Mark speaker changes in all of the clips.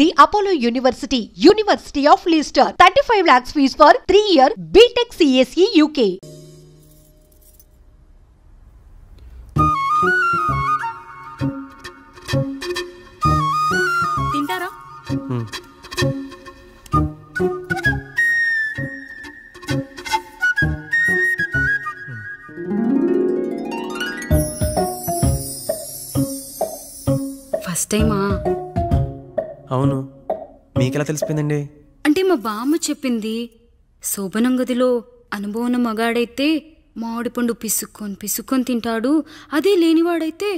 Speaker 1: The Apollo University, University of Leicester, 35 lakhs fees for 3-year BTech CSE UK.
Speaker 2: తింటారా? First టైమా?
Speaker 3: అవును, మీకెలా తెలిసిపోయిందండి?
Speaker 2: అంటే మా బామ్మ చెప్పింది. శోభనం గదిలో అనుభవం ఉన్న మగాడైతే మామిడి పండు పిసుక్కొని తింటాడు, అదే లేనివాడైతే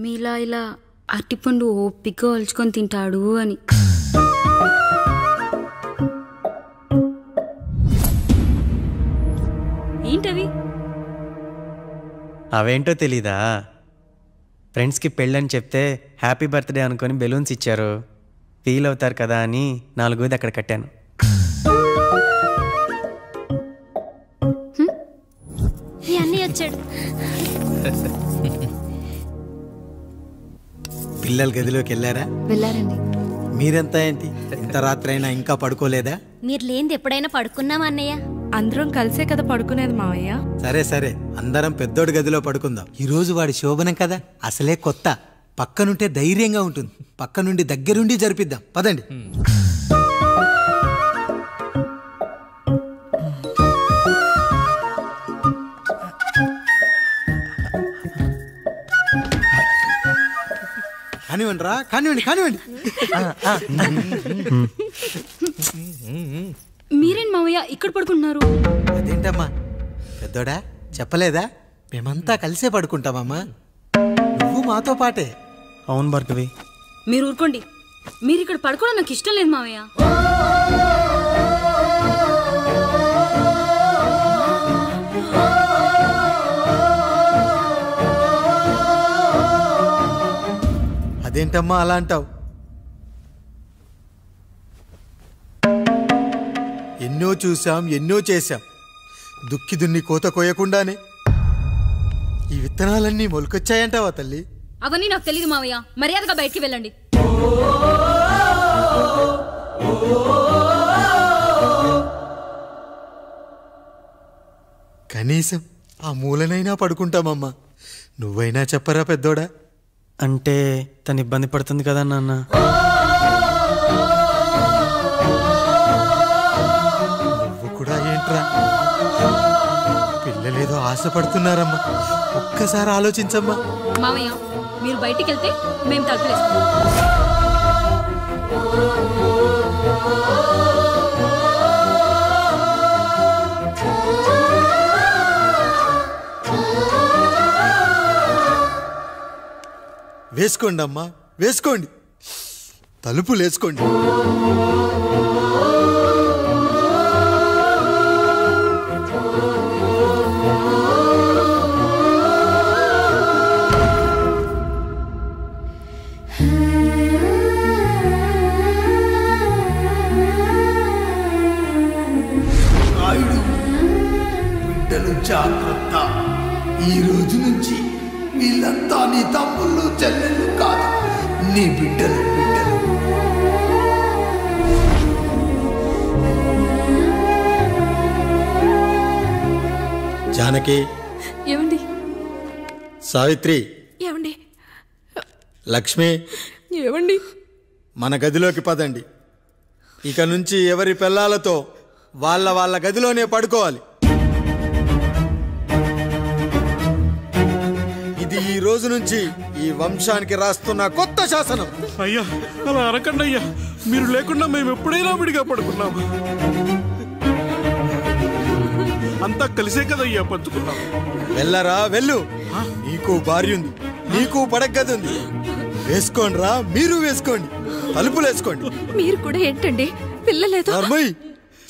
Speaker 2: మీలా ఇలా అరటిపండు ఓపిగ్గా ఒలుచుకొని తింటాడు అని. ఏంటవి?
Speaker 3: అవేంటో తెలీదా? ఫ్రెండ్స్కి పెళ్ళని చెప్తే హ్యాపీ బర్త్డే అనుకొని బెలూన్స్ ఇచ్చారు, ఫీల్ అవుతారు కదా అని 4 అక్కడ కట్టాను.
Speaker 2: వచ్చాడు.
Speaker 4: పిల్లల గదిలోకి
Speaker 2: వెళ్ళారండి.
Speaker 4: మీరెంత ఏంటి ఇంత రాత్రి అయినా ఇంకా పడుకోలేదా?
Speaker 5: మీరు లేనిది ఎప్పుడైనా పడుకున్నామా అన్నయ్య?
Speaker 6: అందరం కలిసే కదా పడుకునేది మావయ్య.
Speaker 4: సరే అందరం పెద్దోడి గదిలో పడుకుందాం. ఈ రోజు వాడి శోభనం కదా, అసలే కొత్త. పక్కనుంటే ధైర్యంగా ఉంటుంది, పక్క నుండి దగ్గరుండి జరిపిద్దాం. పదండి. కానివ్వండి రా, కానివ్వండి.
Speaker 2: మీరేంటి మావయ్య ఇక్కడ పడుకుంటున్నారు?
Speaker 4: అదేంటమ్మా పెద్దోడా, చెప్పలేదా? మేమంతా కలిసే పడుకుంటామమ్మా, నువ్వు మాతో పాటే.
Speaker 3: అవును భార్గవి,
Speaker 2: మీరు ఊరుకోండి. మీరు ఇక్కడ పడుకోవడం నాకు ఇష్టం లేదు మావయ్య.
Speaker 4: అదేంటమ్మా అలా అంటావు? ఎన్నో చూసాం, ఎన్నో చేశాం. దుక్కి దున్ని కోత కోయకుండానే ఈ విత్తనాలన్నీ మొలకొచ్చాయంటావా తల్లి?
Speaker 2: అవన్నీ నాకు తెలియదు మావయ్య, మర్యాదగా బయటికి వెళ్ళండి.
Speaker 4: కనీసం ఆ మూలనైనా పడుకుంటామమ్మా. నువ్వైనా చెప్పరా పెద్దోడా?
Speaker 3: అంటే తను ఇబ్బంది పడుతుంది కదా నాన్న.
Speaker 4: నువ్వు కూడా ఏంట్రా, పిల్లలేదో ఆశపడుతున్నారమ్మా. ఒక్కసారి ఆలోచించమ్మా.
Speaker 2: మావయ్య మీరు బయటికి వెళ్తే మేము తలుపులేస్తాం.
Speaker 4: వేసుకోండి అమ్మా, వేసుకోండి, తలుపులు వేసుకోండి.
Speaker 7: బిడ్డలు జాగ్రత్త. ఈ రోజు నుంచి వీళ్ళంతా నీ తమ్ముళ్ళు చెల్లెళ్ళు కాదు, నీ బిడ్డలు.
Speaker 4: జానకి,
Speaker 6: ఏమండి?
Speaker 4: సావిత్రి,
Speaker 6: ఏమండి?
Speaker 4: లక్ష్మి,
Speaker 6: ఏమండి?
Speaker 4: మన గదిలోకి పదండి. ఇక నుంచి ఎవరి పిల్లలతో వాళ్ళ గదిలోనే పడుకోవాలి. ఇది ఈ రోజు నుంచి ఈ వంశానికి రాస్తున్న కొత్త శాసనం.
Speaker 8: అయ్యా అలా అనకండి అయ్యా, మీరు లేకుండా మేము ఎప్పుడైనా విడిగా పడుకున్నాము. అంతా కలిసే కదయ్యా పంచుకున్నాం.
Speaker 4: వెళ్ళరా వెళ్ళు, నీకు భార్య ఉంది, నీకు పడగది ఉంది. వేసుకోండి రా, మీరు వేసుకోండి, తలుపులు వేసుకోండి.
Speaker 6: మీరు కూడా ఏంటండి పిల్లలేదు?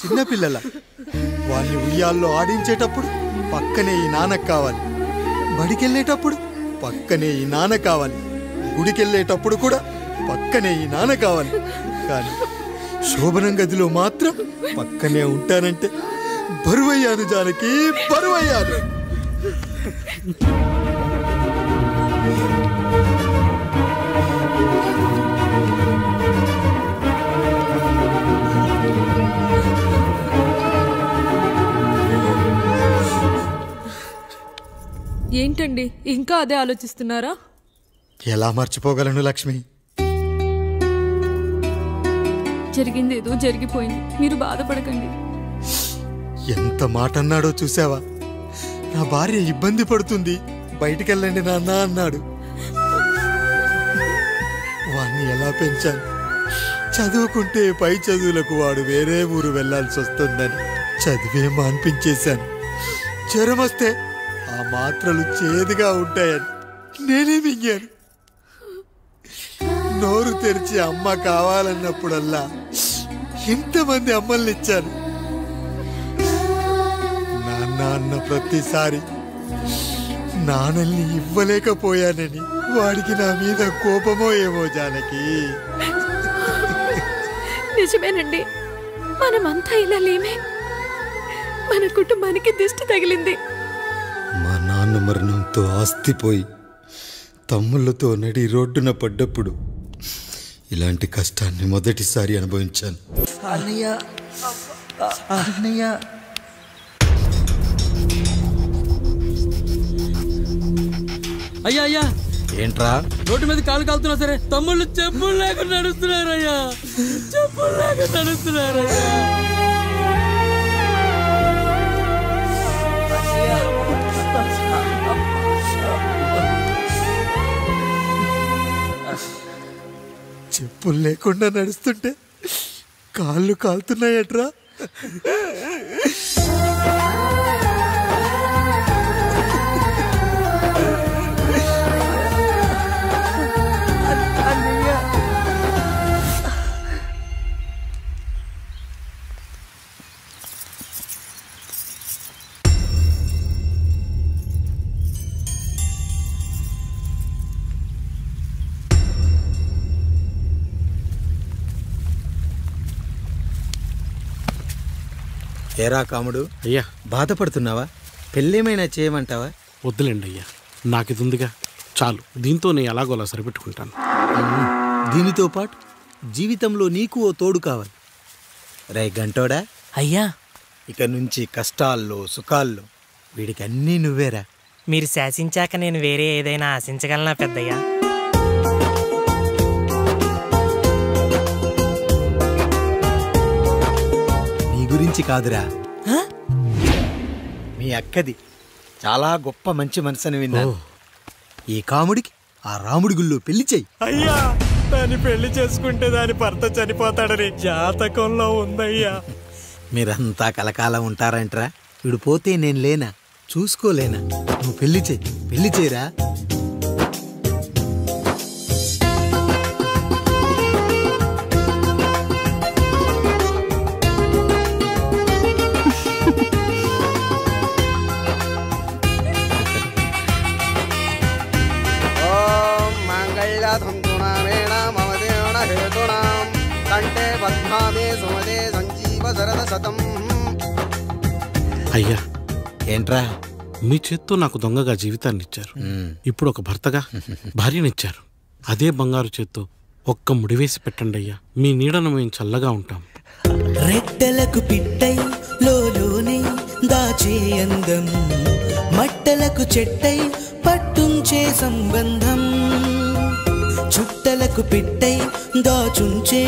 Speaker 4: చిన్న పిల్లల వాళ్ళని ఉయ్యాల్లో ఆడించేటప్పుడు పక్కనే ఈ నాన్నకు కావాలి, బడికెళ్ళేటప్పుడు పక్కనే ఈ నాన్న కావాలి, గుడికెళ్ళేటప్పుడు కూడా పక్కనే ఈ నాన్న కావాలి. కానీ శోభనం గదిలో మాత్రం పక్కనే ఉంటానంటే బరువయ్యాను జానకి, బరువయ్యాను.
Speaker 6: ఏంటండి ఇంకా అదే ఆలోచిస్తున్నారా?
Speaker 9: ఎలా మర్చిపోగలను లక్ష్మి?
Speaker 6: జరిగింది ఏదో జరిగిపోయింది, మీరు బాధపడకండి.
Speaker 9: ఎంత మాట అన్నాడో చూసావా? నా భార్య ఇబ్బంది పడుతుంది, బయటికెళ్ళండి నాన్న అన్నాడు. వాణ్ణి ఎలా పెంచాను? చదువుకుంటే పై చదువులకు వాడు వేరే ఊరు వెళ్లాల్సి వస్తుందని చదివే మాన్పించేశాను. జ్వరం వస్తే ఆ మాత్రలు చేదుగా ఉంటాయని నేనే మింగాను. నోరు తెరిచి అమ్మ కావాలన్నప్పుడల్లా ఎంతమంది అమ్మల్ని ఇచ్చాను. నాన్న అన్న ప్రతిసారి నాన్నల్ని ఇవ్వలేకపోయానని వాడికి నా మీద కోపమో ఏమో జానకి.
Speaker 6: నిజమేనండి, మనమంతా ఇలా లేమే. మన కుటుంబానికి దిష్టి తగిలింది.
Speaker 9: మా నాన్న మరణంతో ఆస్తిపోయి తమ్ముళ్ళతో నడి రోడ్డున పడ్డప్పుడు ఇలాంటి కష్టాన్ని మొదటిసారి అనుభవించాను.
Speaker 10: అయ్యా అయ్యా,
Speaker 9: ఏంట్రా
Speaker 10: రోడ్డు మీద కాలు కాలుతున్నా సరే తమ్ముళ్ళు చెప్పులు లేకుండా నడుస్తున్నారయ్యా, చెప్పులు లేకుండా నడుస్తున్నారయ్యా.
Speaker 9: చెప్పులు లేకుండా నడుస్తుంటే కాళ్ళు కాలుతున్నాయట్రా. ఏరా కాముడు,
Speaker 8: అయ్యా
Speaker 9: బాధపడుతున్నావా? పెళ్ళేమైనా చేయమంటావా?
Speaker 8: వద్దులేండి అయ్యా, నాకు ఇది ఉందిగా చాలు, దీంతో నేను ఎలాగోలా సరిపెట్టుకుంటాను.
Speaker 4: దీనితో పాటు జీవితంలో నీకు ఓ తోడు కావాలి. రే గంటోడా
Speaker 11: అయ్యా,
Speaker 4: ఇక నుంచి కష్టాల్లో సుఖాల్లో వీడికి అన్నీ నువ్వేరా.
Speaker 11: మీరు శాసించాక నేను వేరే ఏదైనా ఆశించగలనా పెద్దయ్యా?
Speaker 4: నీ గురించి కాదురా, మీ అక్కది చాలా గొప్ప మంచి మనసుని విన్నాను. ఈ కాముడికి ఆ రాముడి గుళ్ళో పెళ్లి చెయ్యి.
Speaker 3: అయ్యా, దాన్ని పెళ్లి చేసుకుంటే దాని భర్త చనిపోతాడని జాతకంలో ఉందయ్యా.
Speaker 4: మీరంతా కలకాలం ఉంటారంటరా. వీడు పోతే నేను లేనా, చూసుకోలేనా? నువ్వు పెళ్లి చెయ్యి, పెళ్లి చేయరా.
Speaker 8: అయ్యా,
Speaker 4: ఏంట్రా?
Speaker 8: మీ చేత్తో నాకు దొంగగా జీవితాన్ని ఇచ్చారు, ఇప్పుడు ఒక భర్తగా భార్యనిచ్చారు. అదే బంగారు చేత్తో ఒక్క ముడివేసి పెట్టండి అయ్యా, మీ నీడను మేము చల్లగా ఉంటాం.
Speaker 12: రెట్టలకు పిట్టై లోలోనే దాచే అందం, మట్టలకు చెట్టై పట్టుంచే సంబంధం, చుట్టలకు పిట్టై దాచుంచే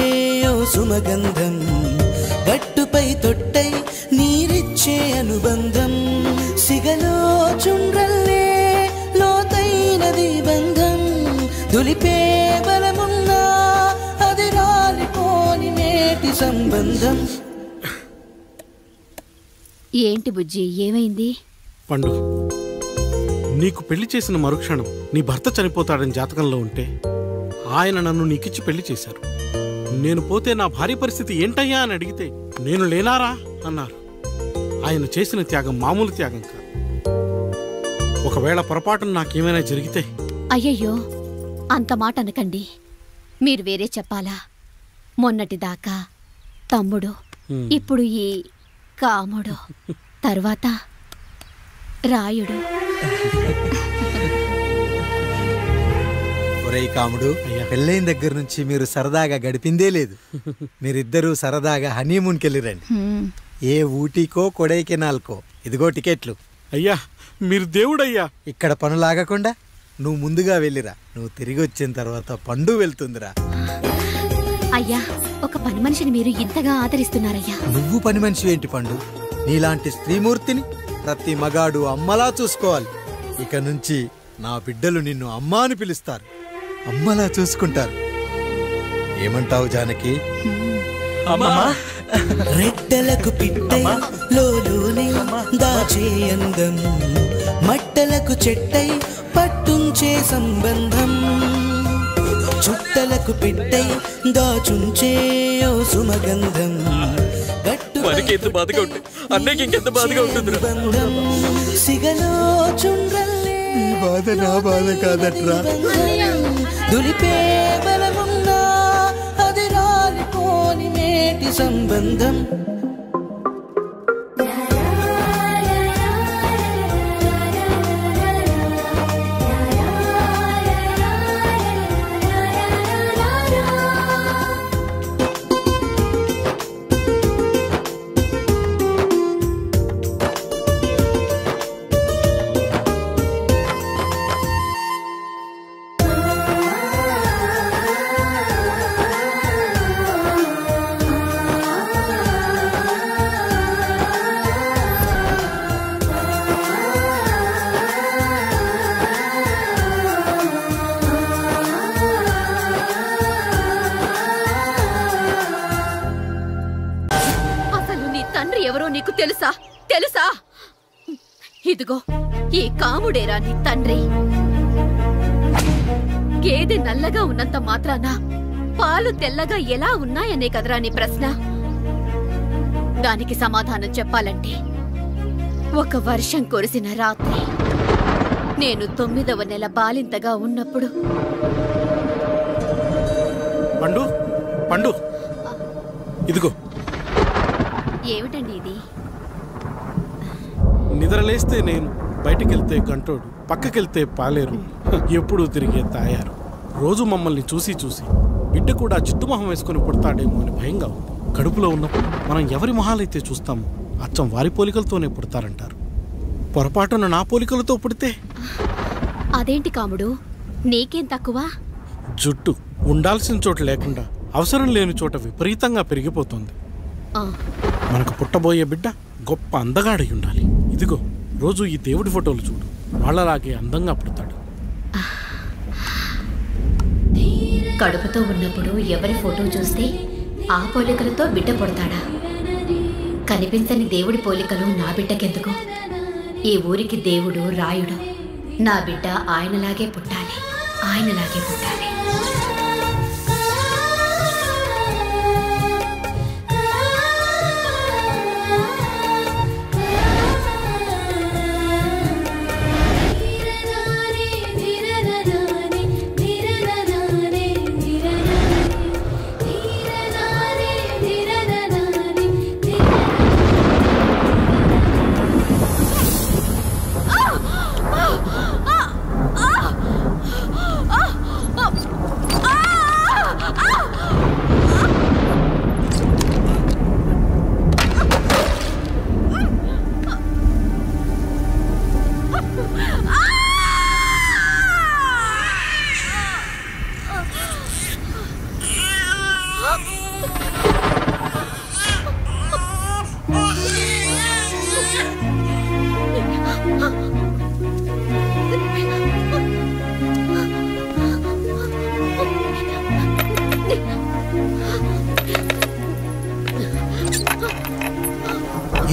Speaker 12: ఓ సుమగంధం, గట్టుపై తొట్టై నీరిచ్చే అనుబంధం, సిగలో చుండ్రల్లే లోతైనది బంధం, దులిపే బలమున్నా అది రాలిపోని నేటి సంబంధం.
Speaker 5: ఏంటి బుజ్జి, ఏమైంది?
Speaker 8: పండు, నీకు పెళ్లి చేసిన మరుక్షణం నీ భర్త చనిపోతాడని జాతకంలో ఉంటే ఆయన నన్ను నీకిచ్చి పెళ్లి చేశారు. నేను పోతే నా భార్య పరిస్థితి ఏంటయ్యా అని అడిగితే నేను లేనారా అన్నారు. ఆయన చేసిన త్యాగం మామూలు త్యాగం కాదు. ఒకవేళ పొరపాటున నాకేమైనా జరిగితే?
Speaker 5: అయ్యయ్యో, అంత మాట అనకండి. మీరు వేరే చెప్పాలా? మొన్నటిదాకా తమ్ముడు, ఇప్పుడు ఈ కాముడు, తర్వాత రాయుడు.
Speaker 4: ఒరేయ్ కాముడు, పెళ్ళైన దగ్గర నుంచి మీరు సరదాగా గడిపిందే లేదు. మీరిద్దరూ సరదాగా హనీమూన్కి వెళ్ళిరండి. ఏ ఊటీకో కొడైకెనాల్కో. ఇదిగో టికెట్లు.
Speaker 8: అయ్యా మీరు దేవుడయ్యా.
Speaker 4: ఇక్కడ పనులాగకుండా నువ్వు ముందుగా వెళ్ళిరా. నువ్వు తిరిగి వచ్చిన తర్వాత పండు వెళ్తుందిరా.
Speaker 5: అయ్యా, ఒక పని మనిషిని మీరు ఇంతగా ఆదరిస్తున్నారయ్యా.
Speaker 4: నువ్వు పని మనిషి ఏంటి పండు? నీలాంటి స్త్రీమూర్తిని ప్రతి మగాడు అమ్మలా చూసుకోవాలి. ఇక నుంచి నా బిడ్డలు నిన్ను అమ్మ అని పిలుస్తారు, అమ్మలా చూసుకుంటారు. ఏమంటావు జానకి?
Speaker 12: రెట్టలకు పిట్టై లోలోనే దాచే అందం, మట్టలకు చెట్టై పట్టుంచే సంబంధం, చుట్టలకు పిట్టై దాచుంచే ఓ సుమగంధం,
Speaker 10: ఎంత బాధగా ఉంటుంది అన్నయ్యకి ఇంకెంత బాధగా ఉంటుంది.
Speaker 12: సిగలో చుండ్రల్లే
Speaker 9: ఈ బాధ నా బాధ కాదట్రా.
Speaker 12: దులిపే బలమున్నా అది రాలిపోని నేటి సంబంధం.
Speaker 5: ఎవరో నీకు తెలుసా? తెలుసా? ఇదిగో ఈ కాముడేరా నీ తండ్రి. గేదె నల్లగా ఉన్నంత మాత్రాన పాలు తెల్లగా ఎలా ఉన్నాయనే కదరా నీ ప్రశ్న. దానికి సమాధానం చెప్పాలంటే ఒక వర్షం కురిసిన రాత్రి నేను 9వ నెల బాలింతగా ఉన్నప్పుడు.
Speaker 8: పండు పండు ఇదిగో.
Speaker 5: ఏమిటండి ఇది?
Speaker 8: నిద్రలేస్తే నేను, బయటకెళ్తే కంటోడు, పక్కకెళ్తే పాలేరు, ఎప్పుడూ తిరిగే తాయారు. రోజు మమ్మల్ని చూసి చూసి బిడ్డ కూడా చిట్టుమొహం వేసుకుని పుడతాడేమో అని భయంగా ఉంది. కడుపులో ఉన్నప్పుడు మనం ఎవరి మొహాలైతే చూస్తామో అచ్చం వారి పోలికలతోనే పుడతారంటారు. పొరపాటున నా పోలికలతో పుడితే?
Speaker 5: అదేంటి కాముడు, నీకేం తక్కువ?
Speaker 8: జుట్టు ఉండాల్సిన చోట లేకుండా అవసరం లేని చోట విపరీతంగా పెరిగిపోతుంది. మనకు పుట్టబోయే బిడ్డ గొప్ప అందగాడై ఉండాలి. ఇదిగో రోజు ఈ దేవుడి ఫోటోలు చూడు, వాళ్ళలాగే అందంగా పుడతాడు.
Speaker 5: కడుపుతో ఉన్నప్పుడు ఎవరి ఫోటో చూస్తే ఆ పోలికలతో బిడ్డ పుడతాడా? కనిపించని దేవుడి పోలికలు నా బిడ్డకెందుకు? ఈ ఊరికి దేవుడు రాయుడు. నా బిడ్డ ఆయనలాగే పుట్టాలి, ఆయనలాగే పుట్టాలి.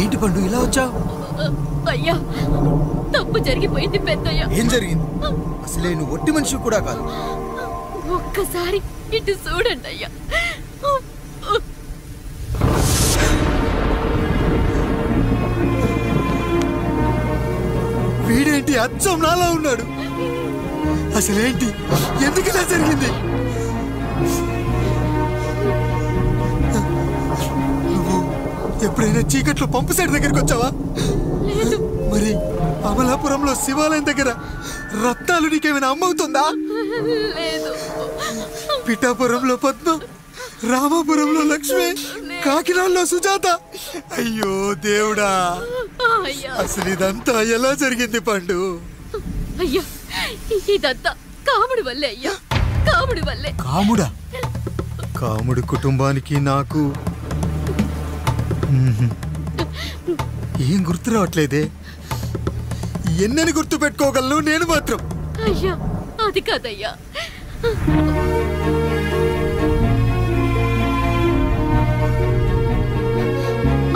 Speaker 4: ఏంటి పండు ఇలా వచ్చావు?
Speaker 5: అయ్యా, తప్పు జరిగిపోయింది పెద్దయ్యా.
Speaker 4: ఏం జరిగింది? అసలే నువ్వు ఒట్టి మనిషి కూడా కాదు.
Speaker 5: ఒక్కసారి ఇటు చూడండి అయ్యా.
Speaker 9: వీడేంటి అచ్చం నాలా ఉన్నాడు? అసలేంటి, ఎందుకు ఇలా జరిగింది? నువ్వు ఎప్పుడైనా చీకట్లో పంపు సైడ్ దగ్గరికి వచ్చావా? మరి అమలాపురంలో శివాలయం దగ్గర రత్నాలు నీకేమైనా అమ్మవుతుందా?
Speaker 5: లేదు.
Speaker 9: పిఠాపురంలో పద్మ, రామాపురంలో లక్ష్మి, కాకినాడలో సుజాత. అయ్యో దేవుడా, అసలు ఇదంతా ఎలా జరిగింది పండు?
Speaker 6: అయ్యా, ఇదంతా కాముడి వల్లే అయ్యా, కాముడి వల్లే.
Speaker 9: కాముడా? కాముడు కుటుంబానికి నాకు ఏం గుర్తు రావట్లేదే. ఎన్నని గుర్తు పెట్టుకోగలను నేను మాత్రం?
Speaker 6: అయ్యా, అది కాదయ్యా.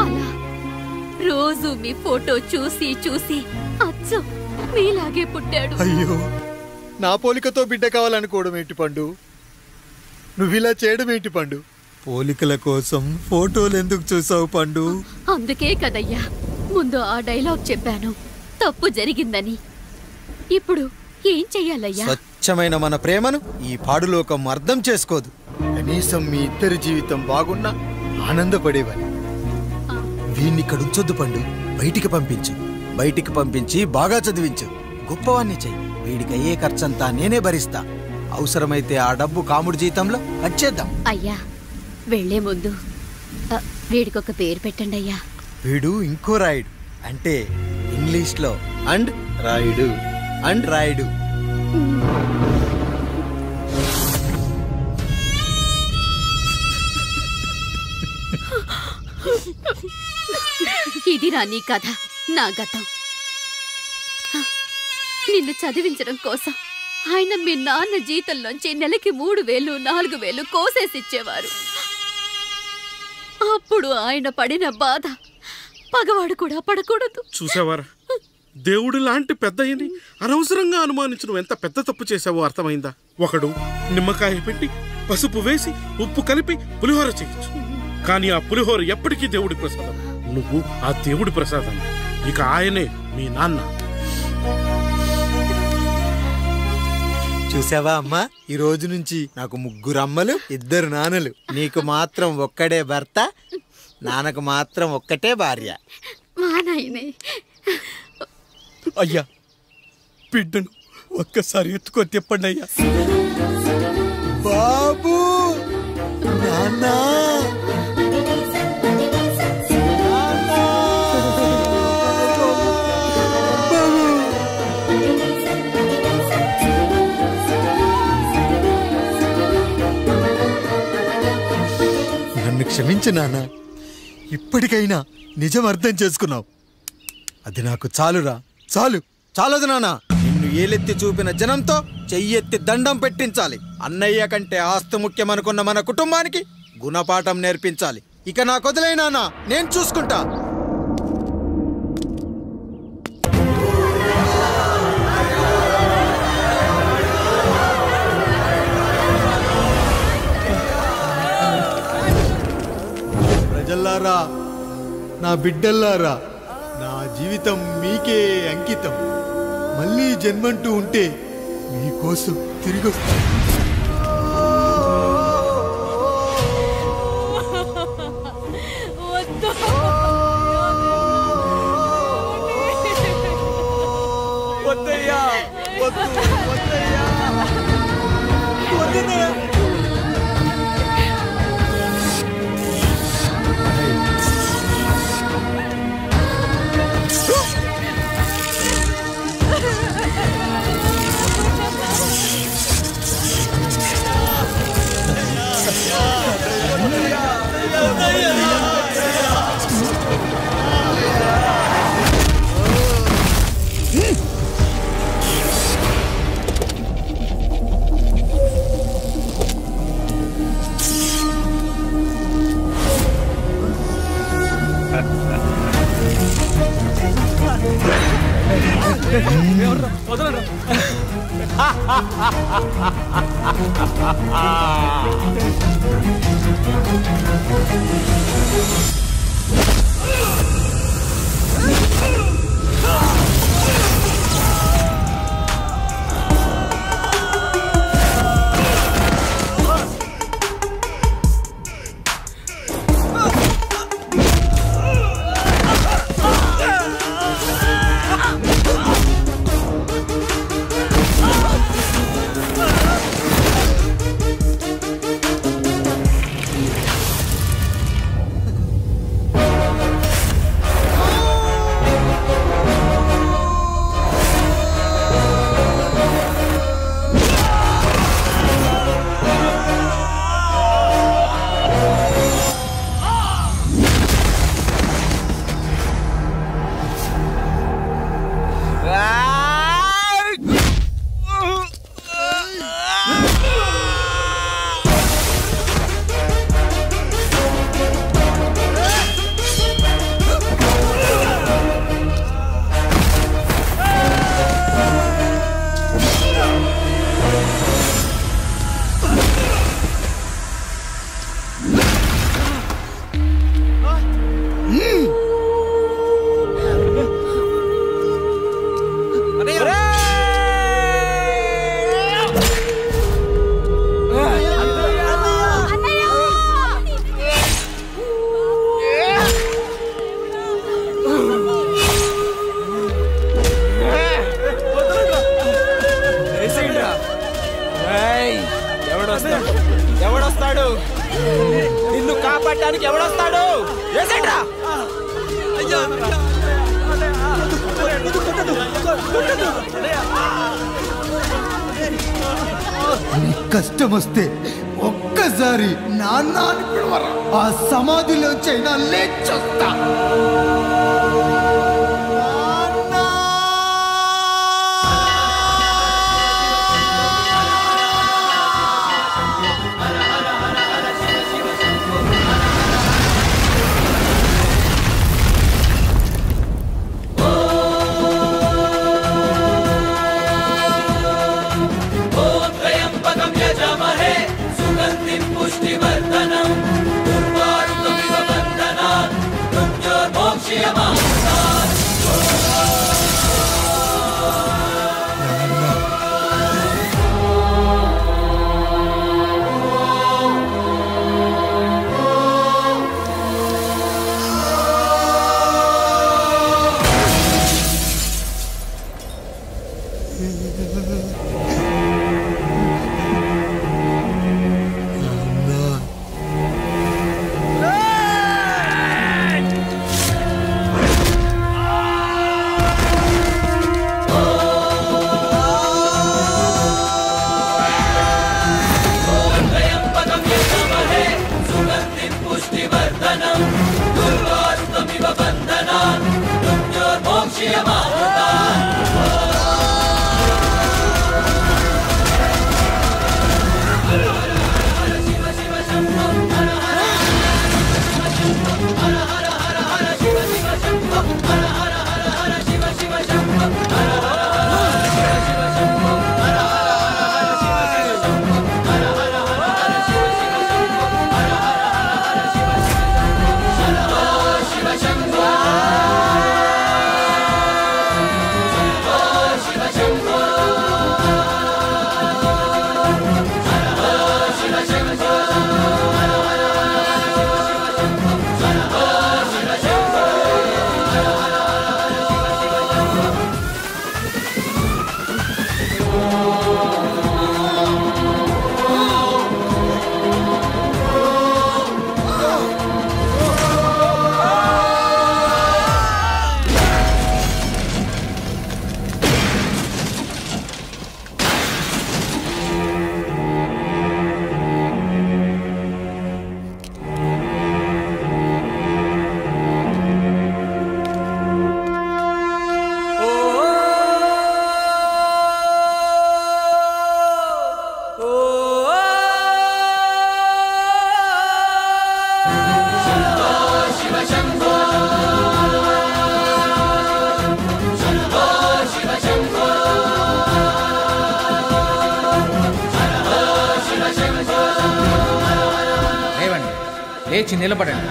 Speaker 6: అలా రోజు మీ ఫోటో చూసి చూసి అచ్చం మీలాగే పుట్టాడు.
Speaker 9: అయ్యో, నా పోలికతో బిడ్డ కావాలనుకోవడం ఏంటి పండు? నువ్విలా చేయడం ఏంటి పండు? పోలికల కోసం ఫోటోలు ఎందుకు చూసావు పండు?
Speaker 6: అందుకే కదయ్యా ముందు ఆ డైలాగ్ చెప్పాను, తప్పు జరిగిందని. ఇప్పుడు ఏం చెయ్యాలయ్యా?
Speaker 4: స్వచ్ఛమైన మన ప్రేమను ఈ పాడులోకం అర్థం చేసుకోదు. కనీసం మీ ఇద్దరి జీవితం బాగున్నా ఆనందపడేవాని. వీణ్ణి ఇక్కడ ఉంచొద్దు పండు, బయటికి పంపించు. బయటికి పంపించి బాగా చదివించు, గొప్పవాణ్ణి చెయ్యి. వీడికి అయ్యే ఖర్చంతా నేనే భరిస్తా. అవసరమైతే ఆ డబ్బు కాముడి జీతంలో వచ్చేద్దాం.
Speaker 6: అయ్యా, వెళ్లే ముందు వీడికొక పేరు పెట్టండి అయ్యా.
Speaker 4: వీడు ఇంకో రాయుడు, అంటే ఇంగ్లీష్లో అండ్ రాయుడు అండ్ రాయుడు.
Speaker 6: ఇది రా నీ కథ, నా గతం. నిన్ను చదివించడం కోసం ఆయన మీ నాన్న జీతంలోంచి నెలకి 3,000 4,000 కోసేసిచ్చేవారు. అప్పుడు ఆయన పడిన బాధ పగవాడు కూడా పడకూడదు.
Speaker 8: చూసావారా, దేవుడు లాంటి పెద్దయ్యని అనవసరంగా అనుమానించి నువ్వు ఎంత పెద్ద తప్పు చేసావో అర్థమైందా? ఒకడు నిమ్మకాయ పెట్టి పసుపు వేసి ఉప్పు కలిపి పులిహోర చేయొచ్చు, కానీ ఆ పులిహోర ఎప్పటికీ దేవుడి ప్రసాదం. నువ్వు ఆ దేవుడి ప్రసాదం. ఇక ఆయనే మీ నాన్న.
Speaker 4: చూసావా అమ్మా, ఈ రోజు నుంచి నాకు 3 అమ్మలు 2 నాన్నలు. నీకు మాత్రం ఒక్కడే భర్త, నాన్నకు మాత్రం ఒక్కటే భార్య.
Speaker 6: మా నాయనే.
Speaker 9: అయ్యా, బిడ్డను ఒక్కసారి ఎత్తుకొని తిప్పండి అయ్యా. బాబు, నాన్న, నన్ను క్షమించు నాన్న. ఇప్పటికైనా నిజం అర్థం చేసుకున్నావు. అది నాకు చాలురా, చాలు.
Speaker 4: చాలదు నాన్న, నిన్ను ఏలెత్తి చూపిన జనంతో చెయ్యెత్తి దండం పెట్టించాలి. అన్నయ్య కంటే ఆస్తి ముఖ్యమనుకున్న మన కుటుంబానికి గుణపాఠం నేర్పించాలి. ఇక నాకు వదిలేయ్ నాన్న, నేను చూసుకుంటా.
Speaker 9: ప్రజల్లారా, నా బిడ్డల్లారా, నా జీవితం మీకే అంకితం. మళ్ళీ జన్మంటూ ఉంటే మీకోసం తిరిగి వస్తాను.
Speaker 12: వద్దయ్యా, వద్దు, వద్దయ్యా, వద్దయ్యా. పట్టడానికి ఎవడొస్తాడు? వేసేట్రా.
Speaker 7: నీకు కష్టం వస్తే ఒక్కసారి నాన్న అని పిలవరా, ఆ సమాధిలో చైనా లేచొస్తా.
Speaker 13: లేచి నిలబడండి,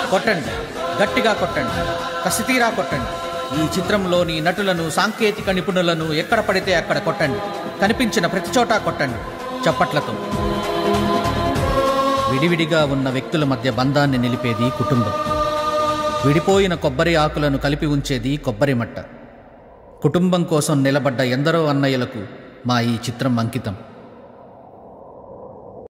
Speaker 13: కొట్టండి, గట్టిగా కొట్టండి, కసితీరా కొట్టండి. ఈ చిత్రంలోని నటులను, సాంకేతిక నిపుణులను ఎక్కడ పడితే అక్కడ కొట్టండి. కనిపించిన ప్రతి చోట కొట్టండి చప్పట్లతో. విడివిడిగా ఉన్న వ్యక్తుల మధ్య బంధాన్ని నిలిపేది కుటుంబం. విడిపోయిన కొబ్బరి ఆకులను కలిపి ఉంచేది కొబ్బరి మట్ట. కుటుంబం కోసం నిలబడ్డ ఎందరో అన్నయ్యలకు మా ఈ చిత్రం అంకితం.